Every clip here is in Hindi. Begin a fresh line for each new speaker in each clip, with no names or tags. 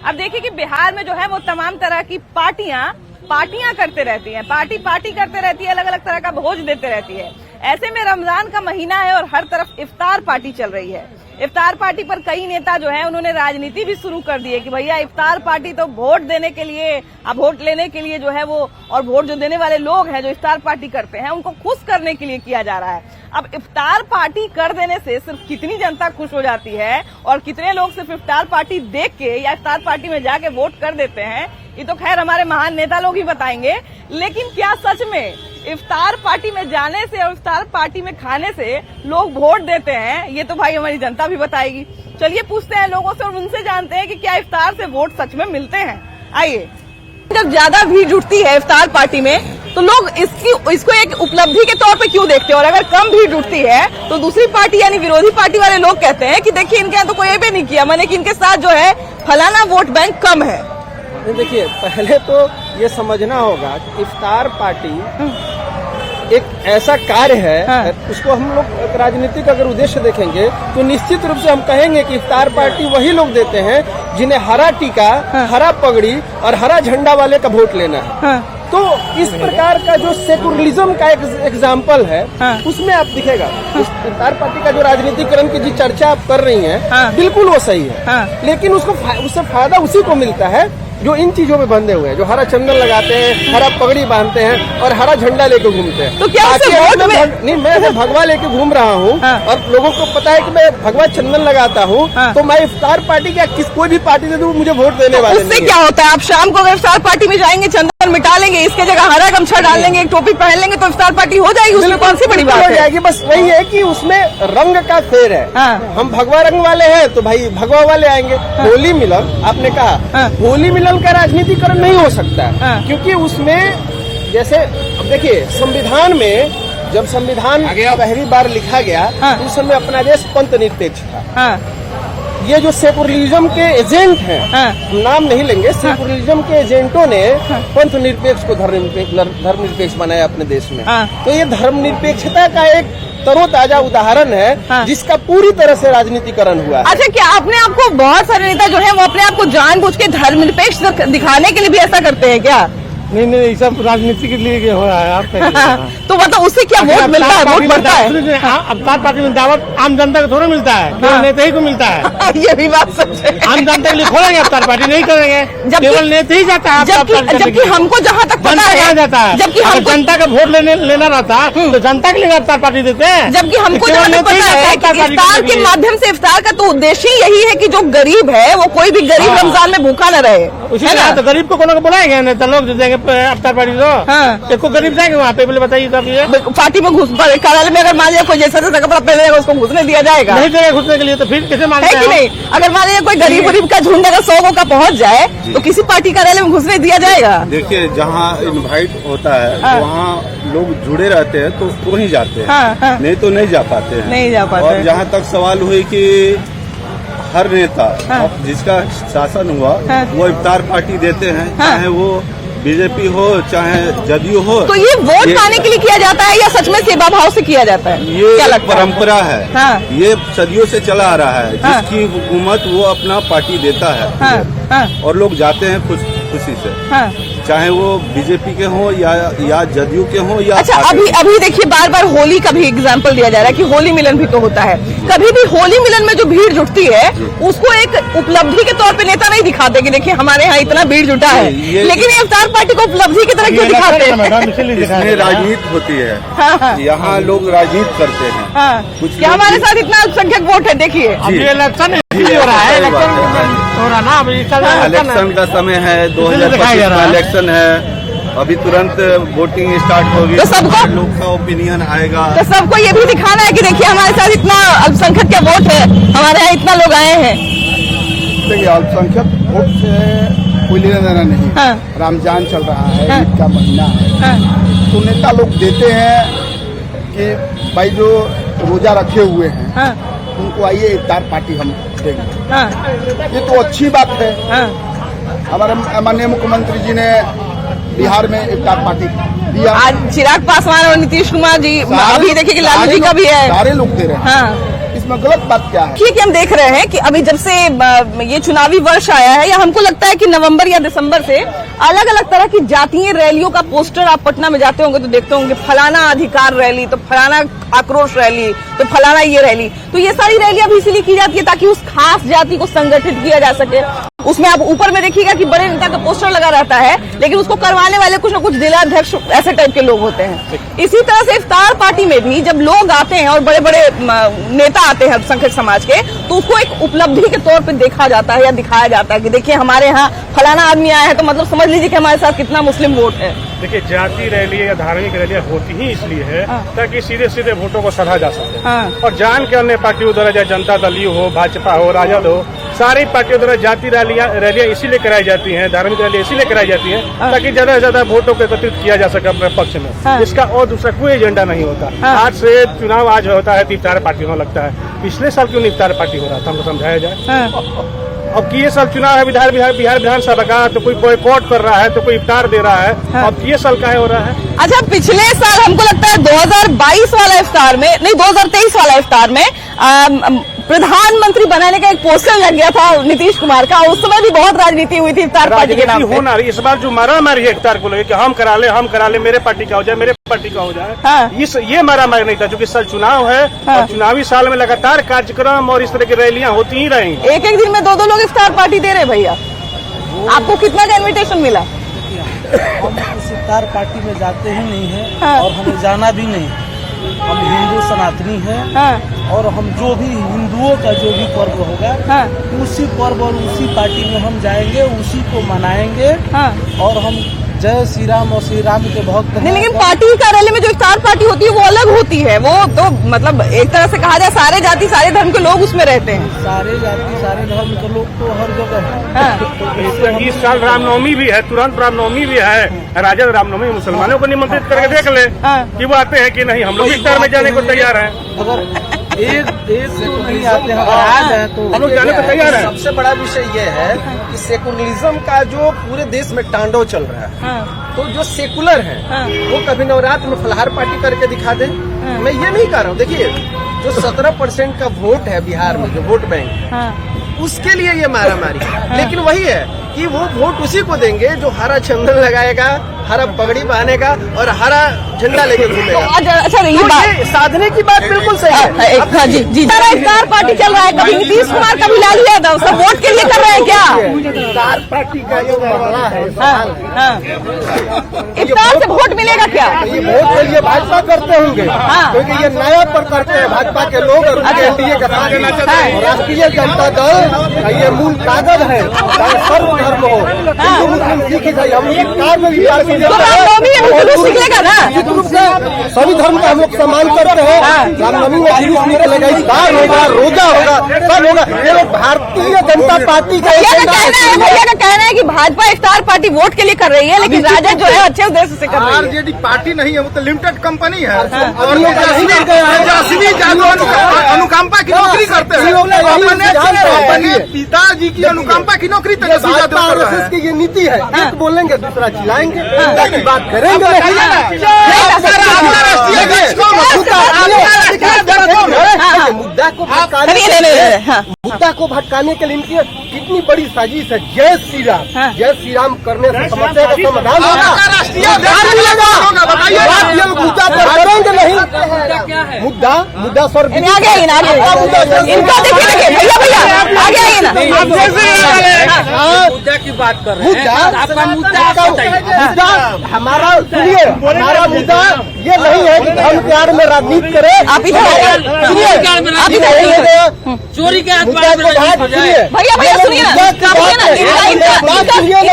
अब देखिए कि बिहार में जो है वो तमाम तरह की पार्टियां करते रहती हैं, पार्टी करते रहती है, अलग अलग तरह का भोज देते रहती है। ऐसे में रमजान का महीना है और हर तरफ इफ्तार पार्टी चल रही है। इफ्तार पार्टी पर कई नेता जो है उन्होंने राजनीति भी शुरू कर दी है कि भैया इफ्तार पार्टी तो वोट देने के लिए, अब वोट लेने के लिए जो है वो, और वोट जो देने वाले लोग हैं जो इफ्तार पार्टी करते हैं उनको खुश करने के लिए किया जा रहा है। अब इफ्तार पार्टी कर देने से सिर्फ कितनी जनता खुश हो जाती है और कितने लोग सिर्फ इफ्तार पार्टी देख के या इफ्तार पार्टी में जाके वोट कर देते हैं, ये तो खैर हमारे महान नेता लोग ही बताएंगे। लेकिन क्या सच में इफ्तार पार्टी में जाने से और इफ्तार पार्टी में खाने से लोग वोट देते हैं? ये तो भाई हमारी जनता भी बताएगी। चलिए पूछते हैं लोगों से और उनसे जानते हैं कि क्या इफ्तार से वोट सच में मिलते हैं। आइए। जब ज्यादा भीड़ जुटती है इफ्तार पार्टी में तो लोग इसको एक उपलब्धि के तौर पे क्यों देखते हैं, और अगर कम भीड़ जुटती है तो दूसरी पार्टी यानी विरोधी पार्टी वाले लोग कहते हैं कि देखिए इनके यहाँ तो कोई भी नहीं किया, माने कि इनके साथ जो है फलाना वोट बैंक कम है।
देखिए, पहले तो ये समझना होगा कि इफ्तार पार्टी एक ऐसा कार्य है, उसको हम लोग राजनीतिक अगर उद्देश्य देखेंगे तो निश्चित रूप से हम कहेंगे कि इफ्तार पार्टी वही लोग देते हैं जिन्हें हरा टीका, हरा पगड़ी और हरा झंडा वाले का वोट लेना है। तो इस प्रकार का जो सेकुलरिज्म का एक एग्जाम्पल है, उसमें आप दिखेगा इफ्तार पार्टी का जो राजनीतिकरण की जो चर्चा आप कर रही हैं, बिल्कुल वो सही है। लेकिन उससे फायदा उसी को मिलता है जो इन चीजों में बंधे हुए हैं, जो हरा चंदन लगाते हैं, हरा पगड़ी बांधते हैं और हरा झंडा लेके घूमते हैं। तो क्या नहीं, मैं भगवा लेके घूम रहा हूँ और लोगों को पता है कि मैं भगवा चंदन लगाता हूँ, तो मैं इफ्तार पार्टी क्या कोई भी पार्टी दे दूँ मुझे वोट देने वाले नहीं।
उससे क्या होता है? आप शाम को अगर इफ्तार पार्टी में जाएंगे, चंदन मिटा लेंगे, इसके जगह हरा गमछा डाल लेंगे, एक टोपी पहन लेंगे तो इफ्तार पार्टी हो जाएगी। उसमें कौन सी बड़ी बात
हो जाएगी? बस वही है कि उसमें रंग का फेर है। हम भगवा रंग वाले हैं तो भाई भगवा वाले आएंगे। होली मिलन, आपने कहा होली मिलन का राजनीतिकरण नहीं हो सकता, क्योंकि उसमें जैसे अब देखिए संविधान में जब संविधान पहली बार लिखा गया तो उस समय अपना देश पंथ निरपेक्ष था। ये जो सेकुलरिज्म के एजेंट हैं, हम नाम नहीं लेंगे, सेकुलरिज्म के एजेंटों ने पंथ निरपेक्ष को धर्म निरपेक्ष बनाया अपने देश में। तो ये धर्म निरपेक्षता का एक तरोताजा उदाहरण है जिसका पूरी तरह से राजनीतिकरण हुआ है।
अच्छा, क्या अपने आप को, बहुत सारे नेता जो है वो अपने आप को जानबूझ के धर्मनिरपेक्ष दिखाने के लिए भी ऐसा करते हैं क्या?
नहीं, सब राजनीति के लिए हो रहा है। आप
तो मतलब उससे क्या वोट मिलता है? वोट बढ़ता है?
इफ्तार पार्टी में दावत आम जनता को थोड़ा मिलता है, केवल नेता ही को मिलता है।
ये भी बात सच है।
आम जनता के लिए खोलेंगे इफ्तार पार्टी नहीं करेंगे, केवल नेता ही जाता है।
जबकि हमको जहाँ तक पता है
जाता है, जबकि जनता का वोट लेना रहता तो जनता के लिए इफ्तार पार्टी देते हैं।
जबकि हमको जहाँ तक पता है कि इफ्तार के माध्यम से, इफ्तार का तो उद्देश्य ही यही है कि जो गरीब है वो कोई भी गरीब रमजान में भूखा न रहे।
तो गरीब को कोनो बुलाएंगे नेता लोग देंगे इफ्तार पार्टी तो देखो गरीब जाएंगे वहाँ पे, बोले बताइए तो ये
पार्टी में घुस, कार्यालय में अगर मान लिया कोई जैसा कपड़ा पहनेगा उसको घुसने दिया जाएगा?
नहीं देगा घुसने के लिए, तो फिर कैसे मानते हैं?
नहीं, अगर मान लिया कोई गरीब का झुंड अगर 100 का पहुँच जाए तो किसी पार्टी कार्यालय में घुसने दिया जाएगा?
देखिए, जहाँ इनवाइट होता है वहाँ लोग जुड़े रहते हैं तो उसको ही जाते हैं, नहीं तो नहीं जा पाते हैं। और जहाँ तक सवाल हुई कि हर नेता जिसका शासन हुआ वो इफ्तार पार्टी देते हैं, चाहे वो बीजेपी हो चाहे जदयू हो।
तो ये वोट पाने के लिए किया जाता है या सच में सेवा भाव से किया जाता है?
ये परंपरा है, ये सदियों से चला आ रहा है। जिसकी हुकूमत वो अपना पार्टी देता है और लोग जाते हैं खुशी से, चाहे वो बीजेपी के हो या जदयू के हो या।
अच्छा, अभी देखिए बार बार होली का भी एग्जाम्पल दिया जा रहा है कि होली मिलन भी तो होता है। कभी भी होली मिलन में जो भीड़ जुटती है उसको एक उपलब्धि के तौर पे नेता नहीं दिखाते कि देखिए हमारे यहाँ इतना भीड़ जुटा है, लेकिन इफ्तार पार्टी को उपलब्धि की तरह क्यों दिखाते हैं?
इसमें राजनीति होती है, यहाँ लोग राजनीति करते हैं। कुछ
क्या हमारे साथ इतना अल्पसंख्यक वोट है? देखिए
इलेक्शन हो रहा है,
इलेक्शन का समय है, 2025 का इलेक्शन है, अभी तुरंत वोटिंग स्टार्ट होगी,
तो सबको
लोग का ओपिनियन आएगा।
तो सबको ये भी दिखाना है कि देखिए हमारे साथ इतना अल्पसंख्यक का वोट है, हमारे यहाँ इतना लोग आए हैं।
देखिए, अल्पसंख्यक वोट से कोई लेना देना नहीं। रमजान चल रहा है, ईद का महीना है, तो नेता लोग देते हैं कि भाई जो रोजा रखे हुए हैं उनको आइए इफ्तार पार्टी हम देंगे। ये तो अच्छी बात है। हमारे माननीय मुख्यमंत्री जी ने बिहार में इफ्तार पार्टी दिया।
आज चिराग पासवान और नीतीश कुमार जी, अभी देखिए कि लालू जी का भी है,
सारे लोग दे रहे हैं। इस इसमें गलत बात क्या है?
ठीक है, हम देख रहे हैं कि अभी जब से ये चुनावी वर्ष आया है, या हमको लगता है कि नवंबर या दिसंबर से अलग अलग तरह की जातीय रैलियों का पोस्टर आप पटना में जाते होंगे तो देखते होंगे, फलाना अधिकार रैली, तो फलाना आक्रोश रैली, तो फलाना ये रैली। तो ये सारी रैलियां भी इसीलिए की जाती है ताकि उस खास जाति को संगठित किया जा सके। उसमें आप ऊपर में देखिएगा कि बड़े नेता का पोस्टर लगा रहता है, लेकिन उसको करवाने वाले कुछ न कुछ जिलाध्यक्ष ऐसे टाइप के लोग होते हैं। इसी तरह से इफ्तार पार्टी में भी जब लोग आते हैं और बड़े बड़े नेता आते हैं अल्पसंख्यक समाज के, तो उसको एक उपलब्धि के तौर पे देखा जाता है या दिखाया जाता है कि देखिए हमारे यहाँ फलाना आदमी आया है, तो मतलब समझ लीजिए कि हमारे साथ कितना मुस्लिम वोट है।
देखिए, जाति रैली या धार्मिक रैलियां होती ही इसलिए है ताकि सीधे सीधे वोटों को सधा जा सके। और जान के अन्य पार्टियों द्वारा, चाहे जनता दल हो, भाजपा हो, राजद हो, सारी पार्टियों द्वारा जाति रैलियां इसीलिए कराई जाती हैं, धार्मिक रैलियां इसीलिए कराई जाती हैं ताकि ज्यादा से ज्यादा वोटों को एकत्रित किया जा सके अपने पक्ष में। इसका और दूसरा कोई एजेंडा नहीं होता। आज से चुनाव आज होता है तो इफ्तार पार्टी होने लगता है। पिछले साल क्यों नहीं इफ्तार पार्टी हो रहा था, हमको समझाया जाए। अब ये साल चुनाव है बिहार विधानसभा का, तो कोई बॉयकॉट कर रहा है, तो कोई इफ्तार दे रहा है। अब ये साल काहे हो रहा है?
अच्छा, पिछले साल हमको लगता है 2022 वाला इफ्तार में, नहीं 2023 वाला इफ्तार में प्रधानमंत्री बनाने का एक पोस्टर लग गया था नीतीश कुमार का। उस समय भी बहुत राजनीति हुई थी इफ्तार पार्टी के नाम पे।
होना इस बार जो मारामारी है इफ्तार को लेकर कि हम करा ले, मेरे पार्टी का हो जाए, मेरे पार्टी का हो जाए, ये मारामारी नहीं था। क्योंकि साल चुनाव है और चुनावी साल में लगातार कार्यक्रम और इस तरह की रैलियां होती ही रहेंगी।
एक दिन में दो लोग इफ्तार पार्टी दे रहे भैया। आपको कितना का इन्विटेशन मिला?
हम इस इफ्तार पार्टी में जाते ही नहीं है और हमें जाना भी नहीं। हम हिंदू सनातनी हैं और हम जो भी हिंदुओं का जो भी पर्व होगा उसी पर्व और उसी पार्टी में हम जाएंगे, उसी को मनाएंगे। और हम जय श्री राम और श्री राम के भक्त
नहीं, लेकिन पार्टी कार्यालय में जो इफ्तार पार्टी होती है वो अलग होती है। वो तो मतलब एक तरह से कहा जाए सारे जाति सारे धर्म के लोग उसमें रहते हैं।
सारे जाति सारे धर्म के लोग तो हर जगह है।
इस साल रामनवमी भी है, तुरंत रामनवमी भी है। राजा रामनवमी मुसलमानों को निमंत्रित करके देख ले कि वो आते हैं कि नहीं। हम लोग इफ्तार में जाने को तैयार हैं।
अगर एक से तो नहीं आते हैं, आ जाए तो
हम लोग जाने को तैयार हैं।
सबसे बड़ा विषय ये है कि सेकुलरिज्म का जो पूरे देश में तांडव चल रहा है, तो जो सेकुलर है वो कभी नवरात्र में फलहार पार्टी करके दिखा दे। मैं ये नहीं कह रहा हूँ। देखिए, जो 17% का वोट है बिहार में, जो वोट बैंक, उसके लिए ये मारामारी है। लेकिन वही है कि वो वोट उसी को देंगे जो हरा चंदन लगाएगा, हरा पगड़ी बांधेगा और हरा झंडा लेके घूमेगा।
अच्छा, ये बात
साधने की बात बिल्कुल सही है।
जी इफ्तार पार्टी चल रहा है, कभी नीतीश कुमार कभी लालू यादव, सब वोट के लिए कर रहे हैं क्या?
इफ्तार पार्टी का जो मामला है,
इफ्तार से वोट मिलेगा क्या?
ये वोट के लिए भाजपा करते होंगे क्योंकि ये नया पर करते हैं भाजपा के लोग और एनडीए का राष्ट्रीय जनता दल का ये मूल कागज है। सर्व धर्म हो, हिंदू मुस्लिम सिख ईसाई, हम इफ्तार में भी
निकलेगा ना।
सभी धर्म का हम लोग सम्मान करते हैं। रामनवमी में जुलूस निकलेगा, इफ्तार होगा, रोजा होगा, सब होगा। ये लोग भारतीय जनता पार्टी का
भैया का कहना है कि भाजपा इफ्तार पार्टी वोट के लिए कर रही है, लेकिन राजद जो है अच्छे उद्देश्य से कर रही है।
आरजेडी पार्टी नहीं है, वो तो लिमिटेड कंपनी है और अनुकंपा की नौकरी करते हैं। अपने पिताजी की अनुकंपा की नौकरी
आरएसएस की ये नीति है। एक बोलेंगे दूसरा चिल्लाएंगे, बात करेंगे। मुद्दा को भटकाने के लिए इनकी कितनी बड़ी साजिश है। जय श्री राम करने से समस्या का समाधान होगा। मुद्दा पर करेंगे नहीं। मुद्दा सर
इनका देखिए भैया आगे आइए ना।
मुद्दा की बात कर रहे हैं। आपका
मुद्दा हमारा सुनिए, हमारा मुद्दा ये नहीं है कि धर्म प्यार में राजनीति करे।
आप इधर
चोरी के
भैया सुनिए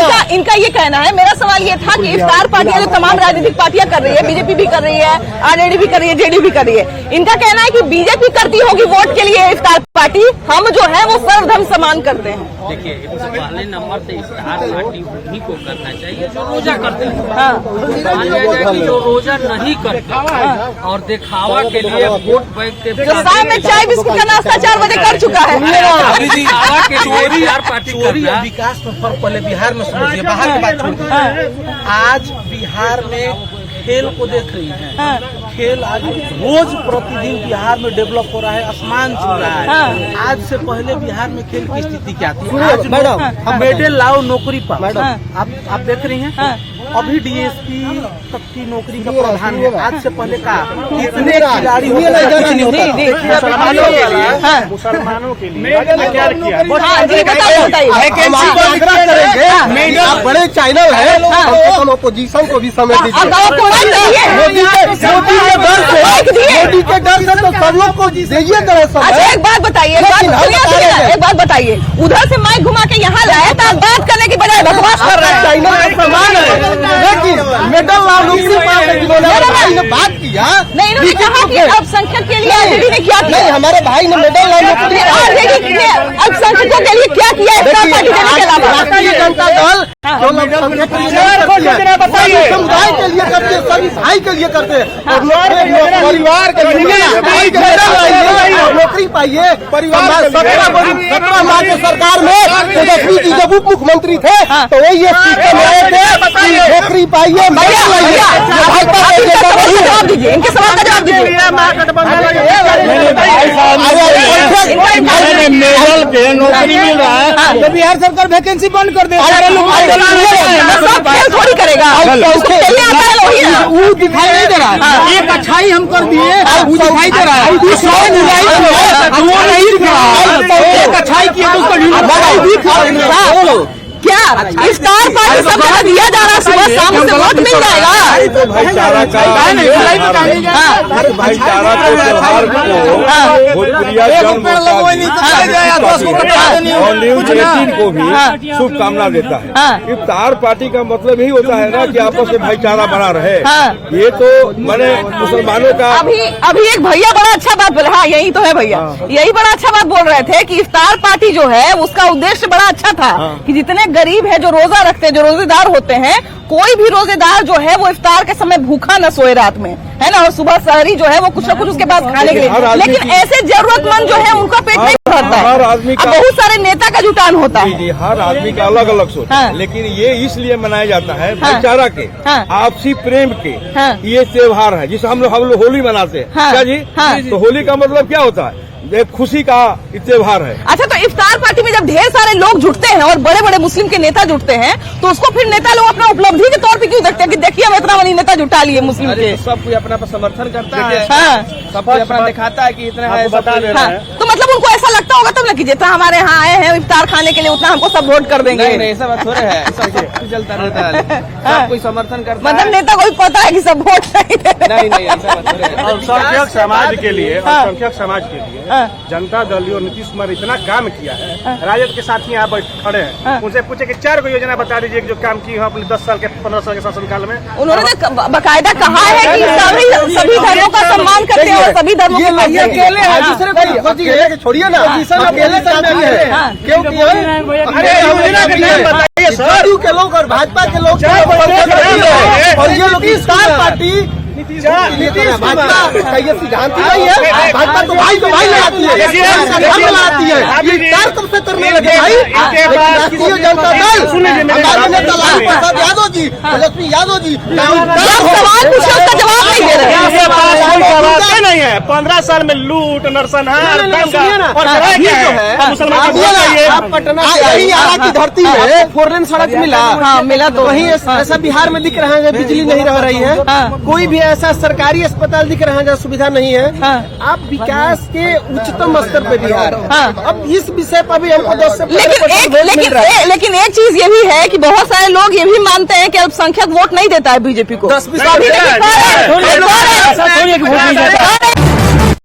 ना, इनका ये कहना है। मेरा सवाल ये था कि इफ्तार पार्टियां जो तमाम राजनीतिक पार्टियां कर रही है, बीजेपी भी कर रही है, आरजेडी भी कर रही है, जेडीयू भी कर रही है, इनका कहना है कि बीजेपी करती होगी वोट के लिए इफ्तार पार्टी, हम जो है वो सर्वधर्म सम्मान करते हैं।
देखिए, पहले नंबर से इफ्तार पार्टी उन्हीं को करना चाहिए जो रोजा करते हैं। जो रोजा नहीं करते और दिखावा के लिए वोट बैंक के
शाम में चाय बिस्कुट का नाश्ता 4 बजे कर चुका है।
चोरी विकास में फर्क पहले बिहार में समझिए, बाहर की बात छोड़। आज बिहार में खेल को देख रही है। खेल आज रोज प्रतिदिन बिहार में डेवलप हो रहा है, आसमान छू रहा है। आज से पहले बिहार में खेल की स्थिति क्या थी? आज मैडम मेडल लाओ नौकरी पर, आप देख रही हैं अभी डीएसपी तक की नौकरी का प्रावधान है। आज से पहले का कितने खिलाड़ी
मुसलमानों के लिए क्या किया?
आप बड़े चैनल है, हम अपोजिशन को भी समय दीजिए। मोदी के डर से तो सब लोग को दीजिए।
अच्छा एक बात बताइए, एक बात बताइए, उधर से माइक घुमा के यहाँ लाया था, बात करने की बजाय बकवास कर रहे हैं।
चाइना समान है, लेकिन मेडल ने बात किया
नहीं, इन्होंने कहा कि अल्पसंख्यक के लिए आरजेडी ने क्या किया?
नहीं, हमारे भाई ने मेडल
आरजेडी ने अल्पसंख्यकों के लिए क्या किया है पार्टी देने के अलावा?
राष्ट्रीय जनता दल समुदाय के लिए करते, सभी भाई के लिए करते, परिवार के लिए नौकरी पाइए। परिवार 17 माह के सरकार में तेजस्वी जी जब उप मुख्यमंत्री थे तो वही सिस्टम आए थे, नौकरी पाइए।
जवाब दीजिए, इनके सवाल का जवाब दीजिए।
मेडल पे नौकरी मिल रहा है तो बिहार सरकार वैकेंसी बंद कर दे।
थोड़ी करेगा,
वो दिखाई नहीं दे रहा है। एक अच्छाई हम कर दिए, वो दिखाई दे रहा है। एक अच्छाई की
क्या स्टार पार्टी सब जगह दिया जा रहा है, सुबह शाम से वोट मिल जाएगा।
तो भाईचारा का भाईचारा को त्योहार को भोजपुरिया जन्म और न्यूज 18 को भी शुभकामना देता है। इफ्तार पार्टी का मतलब यही होता है ना कि आपस में भाईचारा बना रहे। ये तो मैंने मुसलमानों का
अभी एक भैया बड़ा अच्छा बात बोले, हाँ यही तो है भैया, यही बड़ा अच्छा बात बोल रहे थे कि इफ्तार पार्टी जो है उसका उद्देश्य बड़ा अच्छा था कि जितने गरीब है जो रोजा रखते हैं, जो रोजेदार होते हैं, कोई भी रोजेदार जो है वो इफ्तार के समय भूखा न सोए रात में, है ना, और सुबह सहरी जो है वो कुछ न कुछ उसके पास खाने के लिए। लेकिन ऐसे जरूरतमंद जो है उनका पेट नहीं भरता है।
हर आदमी का
बहुत सारे नेता का जुटान होता है।
जी, हर आदमी का अलग अलग सोच है, लेकिन ये इसलिए मनाया जाता है भाईचारा के, आपसी प्रेम के। ये त्योहार है जिसे हम लोग होली मनाते हैं। क्या जी? तो होली का मतलब क्या होता है? एक खुशी का त्योहार है।
अच्छा, तो इफ्तार पार्टी में जब ढेर सारे लोग जुटते हैं और बड़े बड़े मुस्लिम के नेता जुटते हैं तो उसको फिर नेता लोग अपना उपलब्धि के तौर पे क्यों देखते हैं कि देखिए हम इतना बड़ी नेता जुटा लिए मुस्लिम के?
सब कोई अपना समर्थन करता है, सब कोई अपना दिखाता है कि इतना है,
बता दे रहे हैं।
तो मतलब उनको ऐसा लगता होगा तब ना कि जितना हमारे यहाँ आए हैं इफ्तार खाने के लिए उतना हमको सब वोट कर देंगे।
नहीं, ऐसा बात थोड़े है, सब चलता रहता है, सब कोई समर्थन करता है।
मतलब नेता को भी पता है कि सब वोट
नहीं, ऐसा बात थोड़े है।
अल्पसंख्यक समाज के लिए, अल्पसंख्यक समाज के लिए जनता दल और नीतीश कुमार इतना काम किया है। राजद के साथी यहाँ खड़े हैं, उनसे पूछे कि 4 योजना बता दीजिए जो काम की है अपने 10 साल के 15 साल के शासनकाल में।
उन्होंने बकायदा कहा है कि सभी धर्मों का सम्मान करते हैं और सभी धर्मों के
दूसरे को छोड़िए ना, अकेले करती है क्योंकि जदयू के लोग और भाजपा के लोग और ये लोग इफ्तार पार्टी भाजपा ये सिद्धांत नहीं है। भाजपा तो भाई लगाती है, लगाती है। इफ्तार कब से करने लगे भाई? राष्ट्रीय जनता दल, हमारे नेता लालू प्रसाद यादव जी, तेजस्वी यादव जी
सवाल पूछे उसका जवाब नहीं दे रहे।
नहीं है 15 साल में लूट, नरसंहार,
पटना की धरती में 4 लेन सड़क मिला,
मिला तो
वहीं ऐसा बिहार में दिख रहा है बिजली नहीं रह रही है, कोई भी ऐसा सरकारी अस्पताल दिख रहा है जहाँ सुविधा नहीं है। आप विकास के उच्चतम स्तर पे बिहार। अब इस विषय पर भी हमको 10 से 15%
लेकिन एक चीज ये भी है कि बहुत सारे लोग ये भी मानते हैं कि अल्पसंख्यक वोट नहीं देता है बीजेपी को।
10-20